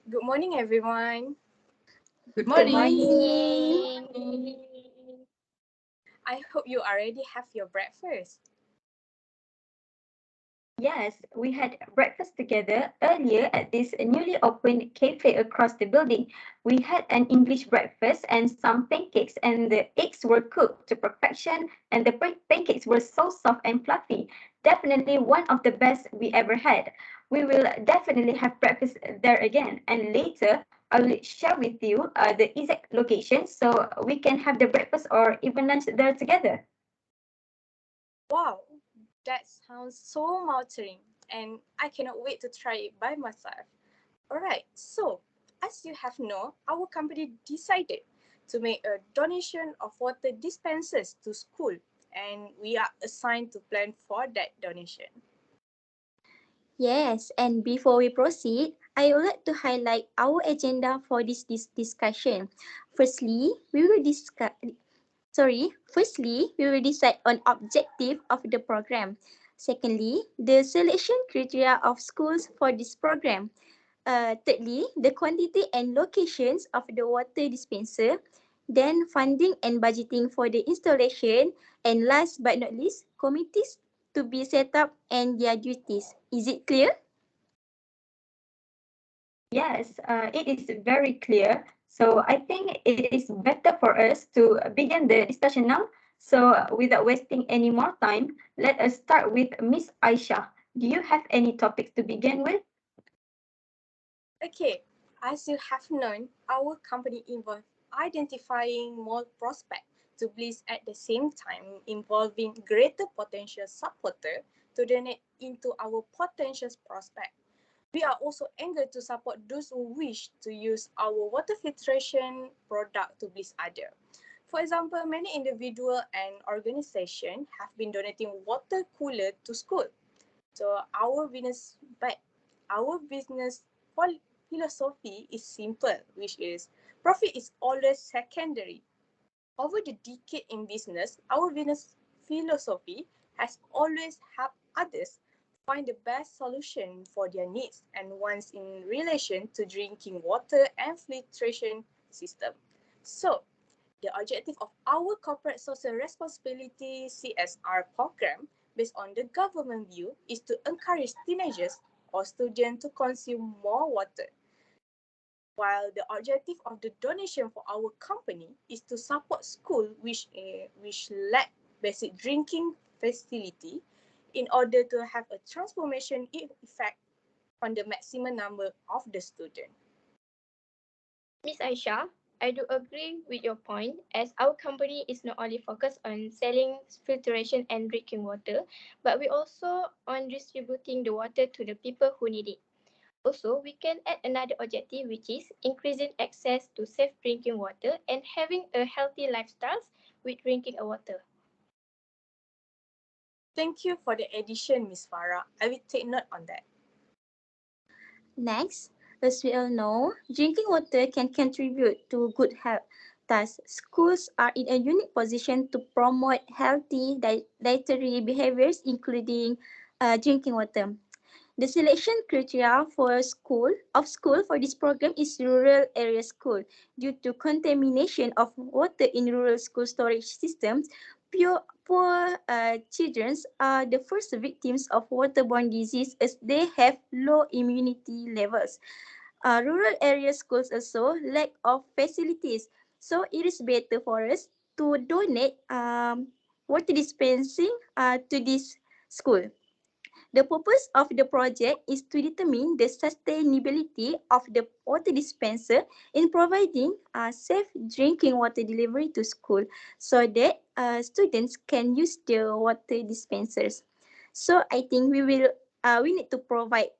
Good morning, everyone. Good Good morning. morning. I hope you already have your breakfast. Yes, we had breakfast together earlier at this newly opened cafe across the building. We had an English breakfast and some pancakes, and the eggs were cooked to perfection, and the pancakes were so soft and fluffy. Definitely one of the best we ever had. We will definitely have breakfast there again, and later I will share with you the exact location so we can have the breakfast or even lunch there together. Wow, that sounds so motoring, and I cannot wait to try it by myself. Alright, so as you have known, our company decided to make a donation of water dispensers to school, and we are assigned to plan for that donation. Yes, and before we proceed, I would like to highlight our agenda for this discussion. Firstly, we will discuss Firstly, we will decide on objective of the program. Secondly, the selection criteria of schools for this program. Thirdly, the quantity and locations of the water dispenser. Then funding and budgeting for the installation. And last but not least, committees to be set up and their duties. Is it clear? Yes, it is very clear. So I think it is better for us to begin the discussion now. So without wasting any more time, let us start with Miss Aisha. Do you have any topics to begin with? Okay, as you have known, our company involves identifying more prospects to bliss at the same time involving greater potential supporter to donate into our potential prospect. We are also eager to support those who wish to use our water filtration product to bliss others. For example, many individuals and organizations have been donating water cooler to school. So our business philosophy is simple, which is profit is always secondary. Over the decade in business, our business philosophy has always helped others find the best solution for their needs and wants in relation to drinking water and filtration system. So, the objective of our corporate social responsibility CSR program based on the government view is to encourage teenagers or students to consume more water, while the objective of the donation for our company is to support school which lack basic drinking facility in order to have a transformation effect on the maximum number of the student. Miss Aisha, I do agree with your point as our company is not only focused on selling filtration and drinking water, but we also on distributing the water to the people who need it. Also, we can add another objective which is increasing access to safe drinking water and having a healthy lifestyle with drinking water. Thank you for the addition, Miss Farah. I will take note on that. Next, as we all know, drinking water can contribute to good health. Thus, schools are in a unique position to promote healthy dietary behaviors, including drinking water. The selection criteria for school for this program is rural area school. Due to contamination of water in rural school storage systems, poor children are the first victims of waterborne disease as they have low immunity levels. Rural area schools also lack of facilities, so it is better for us to donate water dispensing to this school. The purpose of the project is to determine the sustainability of the water dispenser in providing safe drinking water delivery to school so that students can use the water dispensers. So I think we need to provide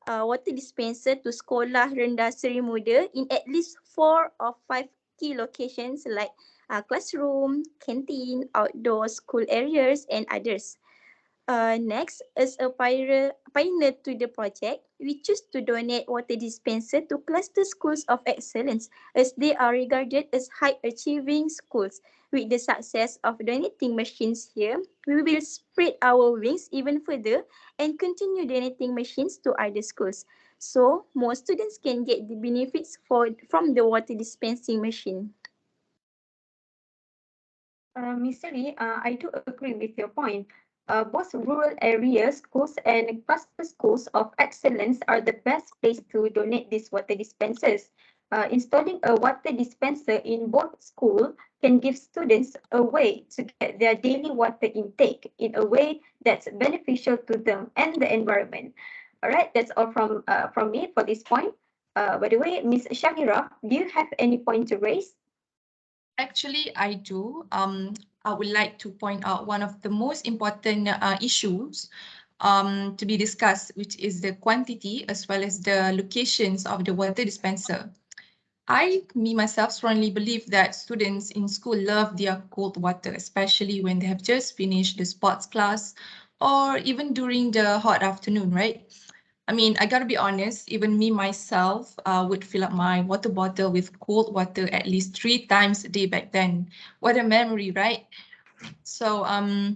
water dispenser to sekolah rendah Seri Muda in at least 4 or 5 key locations like classroom, canteen, outdoor school areas and others. Next, as a pioneer to the project, we choose to donate water dispenser to cluster schools of excellence as they are regarded as high achieving schools. With the success of donating machines here, we will spread our wings even further and continue donating machines to other schools. so more students can get the benefits from the water dispensing machine. Mr. Lee, I do agree with your point. Both rural area schools and cluster schools of excellence are the best place to donate these water dispensers. Installing a water dispenser in both schools can give students a way to get their daily water intake in a way that's beneficial to them and the environment. All right, that's all from me for this point. By the way, Miss Shahira, do you have any point to raise? Actually, I do. I would like to point out one of the most important issues to be discussed, which is the quantity as well as the locations of the water dispenser. Me myself strongly believe that students in school love their cold water, especially when they have just finished the sports class or even during the hot afternoon, right? I mean, I gotta be honest, even me myself would fill up my water bottle with cold water at least 3 times a day back then. What a memory, right? So I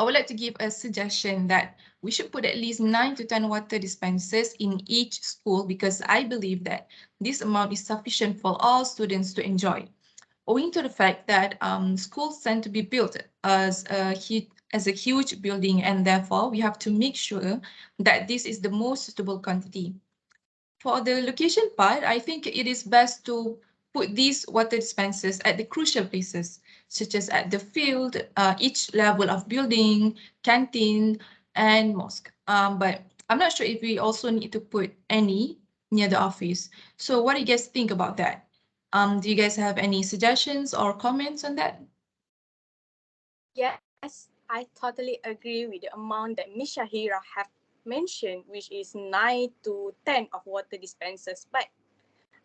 would like to give a suggestion that we should put at least 9 to 10 water dispensers in each school because I believe that this amount is sufficient for all students to enjoy. Owing to the fact that schools tend to be built as a huge building, and therefore we have to make sure that this is the most suitable quantity. For the location part, I think it is best to put these water dispensers at the crucial places, such as at the field, each level of building, canteen, and mosque. But I'm not sure if we also need to put any near the office. So what do you guys think about that? Do you guys have any suggestions or comments on that? Yes, I totally agree with the amount that Miss Shahira have mentioned, which is 9 to 10 of water dispensers. But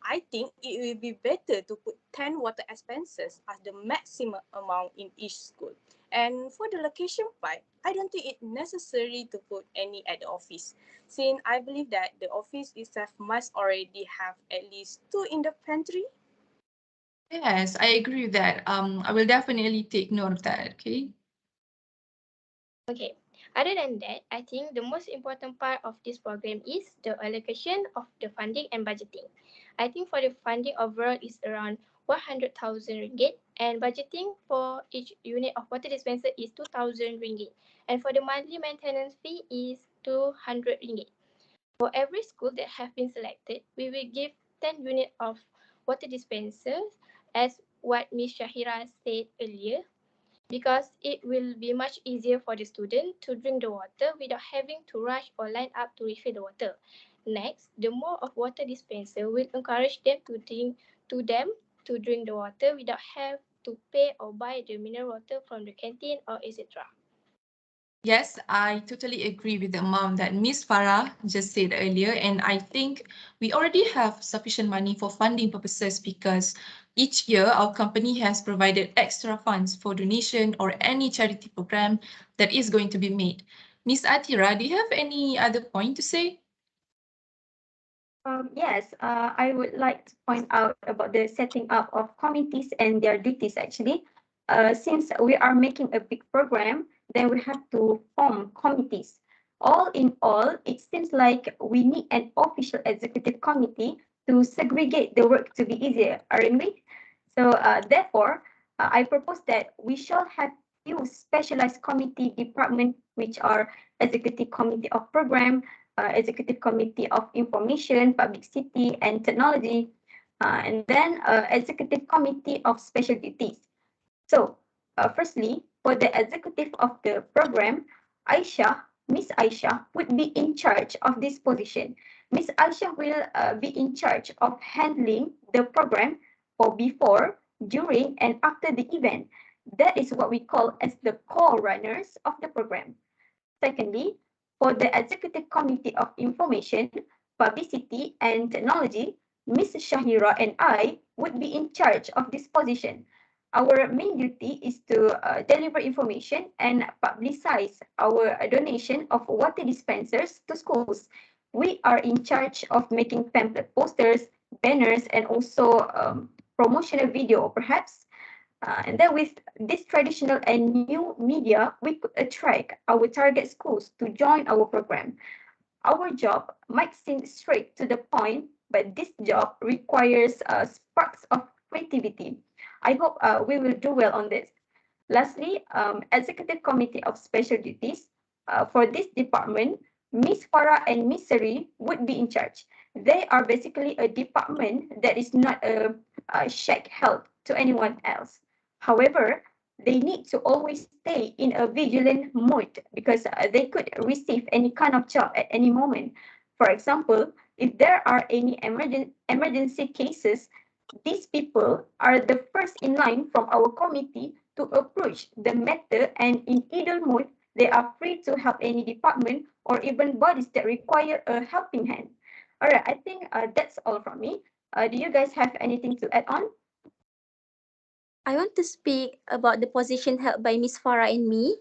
I think it will be better to put 10 water dispensers as the maximum amount in each school. And for the location part, I don't think it's necessary to put any at the office, since I believe that the office itself must already have at least 2 in the pantry. Yes, I agree with that. I will definitely take note of that, okay? Okay. Other than that, I think the most important part of this program is the allocation of the funding and budgeting. I think for the funding overall is around 100,000 ringgit and budgeting for each unit of water dispenser is 2,000 ringgit. And for the monthly maintenance fee is 200 ringgit. For every school that have been selected, we will give 10 units of water dispensers as what Ms. Shahira said earlier, because it will be much easier for the student to drink the water without having to rush or line up to refill the water. Next, the more of water dispenser will encourage them to drink the water without have to pay or buy the mineral water from the canteen or etc. Yes, I totally agree with the amount that Ms. Farah just said earlier, and I think we already have sufficient money for funding purposes because each year our company has provided extra funds for donation or any charity program that is going to be made. Ms. Atira, do you have any other point to say? Yes, I would like to point out about the setting up of committees and their duties actually. Since we are making a big program, then we have to form committees. All in all, it seems like we need an official executive committee to segregate the work to be easier, aren't we? So therefore, I propose that we shall have few specialized committee department, which are executive committee of program, executive committee of information, publicity, and technology, and then executive committee of special duties. So, firstly, for the executive of the program, Aisha, Miss Aisha would be in charge of this position. Miss Aisha will be in charge of handling the program for before, during, and after the event. That is what we call as the core runners of the program. Secondly, for the Executive Committee of Information, Publicity, and Technology, Ms. Shahira and I would be in charge of this position. Our main duty is to deliver information and publicize our donation of water dispensers to schools. We are in charge of making pamphlet posters, banners, and also promotional video, perhaps. And then with this traditional and new media, we could attract our target schools to join our program. Our job might seem straight to the point, but this job requires sparks of creativity. I hope we will do well on this. Lastly, Executive Committee of Special Duties. For this department, Miss Farah and Miss Seri would be in charge. They are basically a department that is not a shack help to anyone else. However, they need to always stay in a vigilant mode because they could receive any kind of job at any moment. For example, if there are any emergency cases, these people are the first in line from our committee to approach the matter, and in either mode, they are free to help any department or even bodies that require a helping hand. All right, I think that's all from me. Do you guys have anything to add on? I want to speak about the position held by Miss Farah and me.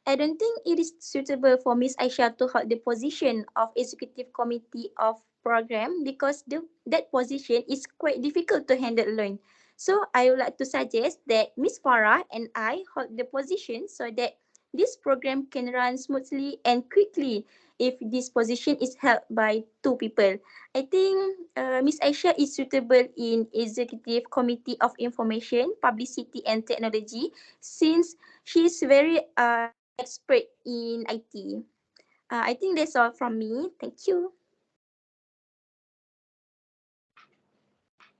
I don't think it is suitable for Miss Aisha to hold the position of Executive Committee of Program because that position is quite difficult to handle alone. So I would like to suggest that Miss Farah and I hold the position so that this program can run smoothly and quickly if this position is held by two people. I think Miss Aisha is suitable in Executive Committee of Information, Publicity and Technology since she is very expert in IT. I think that's all from me. Thank you.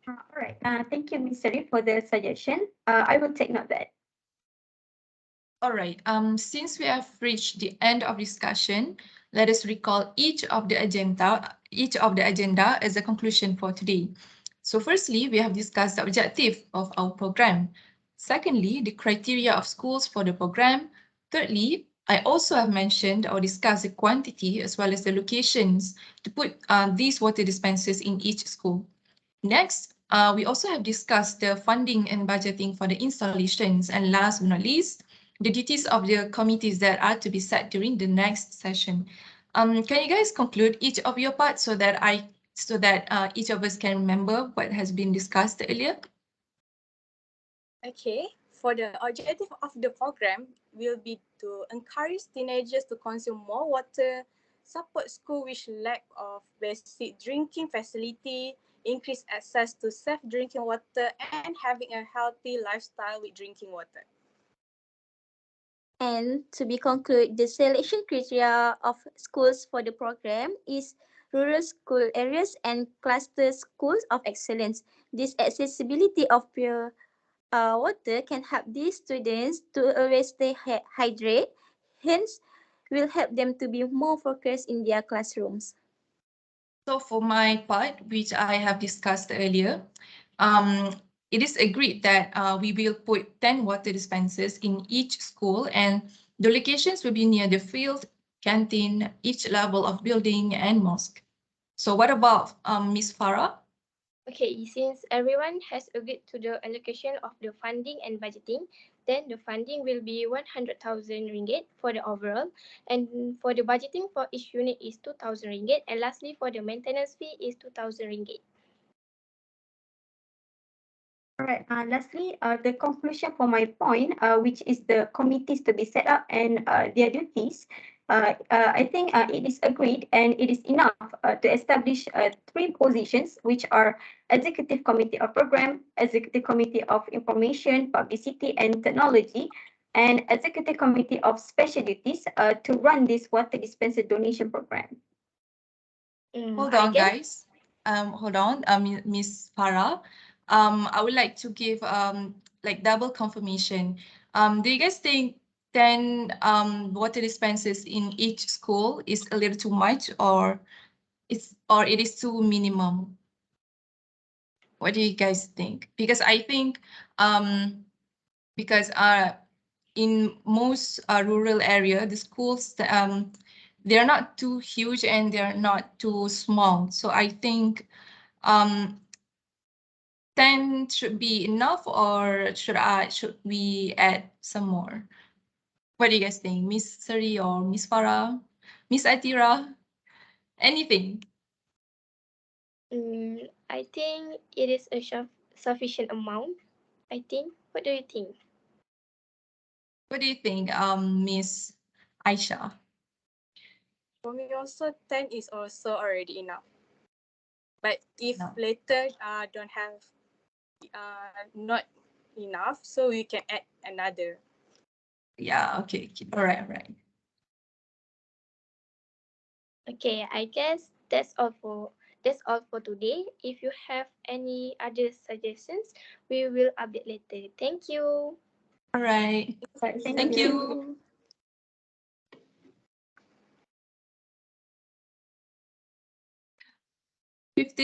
All right. Thank you, Ms. Sari, for the suggestion. I will take note of that. All right. Since we have reached the end of discussion, let us recall each of the agenda as a conclusion for today. So firstly, we have discussed the objective of our program. Secondly, the criteria of schools for the program. Thirdly, I also have mentioned or discussed the quantity as well as the locations to put these water dispensers in each school. Next, we also have discussed the funding and budgeting for the installations. And last but not least, the duties of the committees that are to be set during the next session. Can you guys conclude each of your parts so that each of us can remember what has been discussed earlier? Okay, for the objective of the program will be to encourage teenagers to consume more water, support schools which lack of basic drinking facility, increase access to safe drinking water, and having a healthy lifestyle with drinking water. And to be concluded, the selection criteria of schools for the program is rural school areas and cluster schools of excellence. This accessibility of pure water can help these students to always stay hydrated, hence will help them to be more focused in their classrooms. So for my part, which I have discussed earlier, it is agreed that we will put 10 water dispensers in each school, and the locations will be near the field, canteen, each level of building, and mosque. So what about Ms. Farah? Okay, since everyone has agreed to the allocation of the funding and budgeting, then the funding will be 100,000 ringgit for the overall, and for the budgeting for each unit is 2,000 ringgit, and lastly for the maintenance fee is 2,000 ringgit. All right. Lastly, the conclusion for my point, which is the committees to be set up and their duties. I think it is agreed and it is enough to establish three positions, which are Executive Committee of Program, Executive Committee of Information, Publicity and Technology, and Executive Committee of Special Duties to run this water dispenser donation program. Hold I on, guess guys. Hold on, Ms. Farah. I would like to give like double confirmation. Do you guys think 10 water dispensers in each school is a little too much, or it is too minimum? What do you guys think? Because I think because in most rural area, the schools they're not too huge and they're not too small. So I think 10 should be enough, or should we add some more? What do you guys think? Miss Sari or Miss Farah? Miss Atira? Anything? I think it is a sufficient amount. I think. What do you think? What do you think, Miss Aisha? For me also 10 is also already enough. But if No. later don't have not enough, so we can add another. Yeah, okay. All right, all right. Okay, I guess that's all for today. If you have any other suggestions, we will update later. Thank you. All right. Thank you. 15